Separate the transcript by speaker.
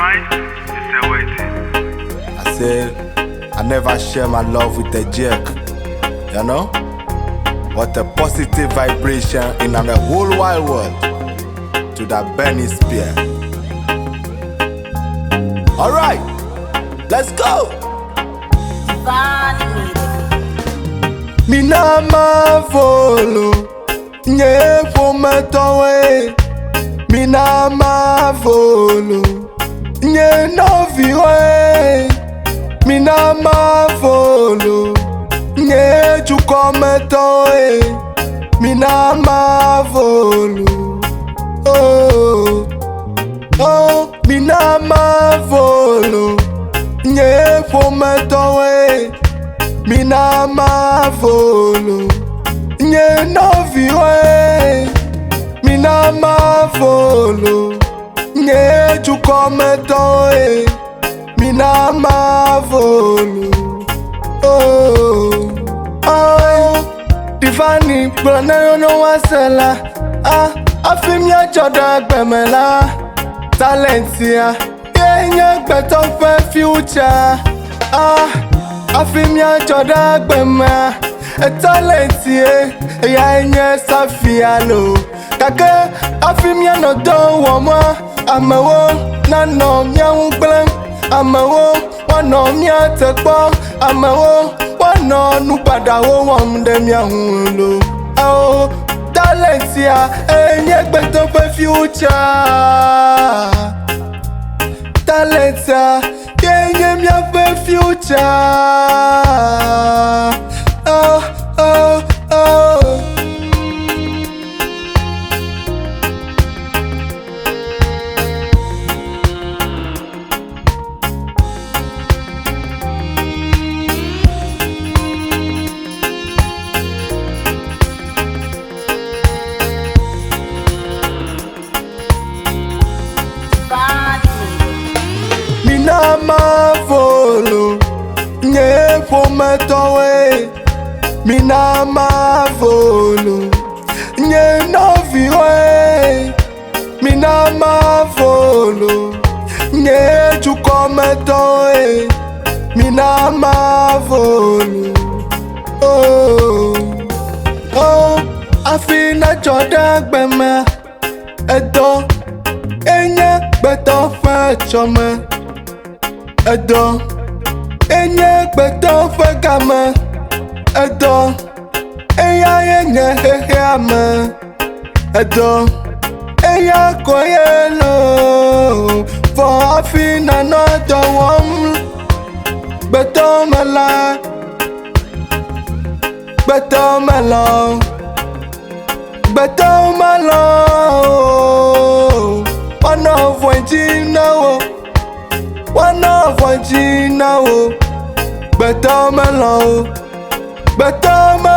Speaker 1: mind, you say waiting.
Speaker 2: I say, I never share my love with a jerk. You know? What a positive vibration in the whole wide world to that Benny spear. Alright, let's go! Mina Mavo, nye fometowe. Mina Mavo, nye noviwe. Mina Mavo, nye chukometowe. Mina Mavo, oh, oh, mina Mavo, nye fometowe. Mina Mavo, nye noviwe. Mina Mavo, nye chukometowe. Mina Mavo, oh, oh. Divani, brother, you know what's la. Afim ya choda gbemela. Talentia, yeah, better for future. Afim ya choda gbema. Talentia, yeah, safialo. Kake, afim ya no do wama. Amawo, na no mya ugbem. Amawo, wano mya tekbo. Amawo, wano nupada wo wamde mya hulo. Oh, talentia, yeah, better for future. Talentia, yeah, mya for future. Oh, oh, oh. Mina Mavo, nye fometowe. Mina Mavo, nye noviwe. Mina Mavo, nye chukometowe. Mina Mavo, oh, oh. Afina choda gbema. Edo, enye beto fe chome. Edo, enye beto fe kama. Edo, eya enye hehame. Edo, eya koyelo. For afina no do wom. Beto mala, beto malo, beto malo. One of one Gina, one of one Gina. Beto malo, beto malo.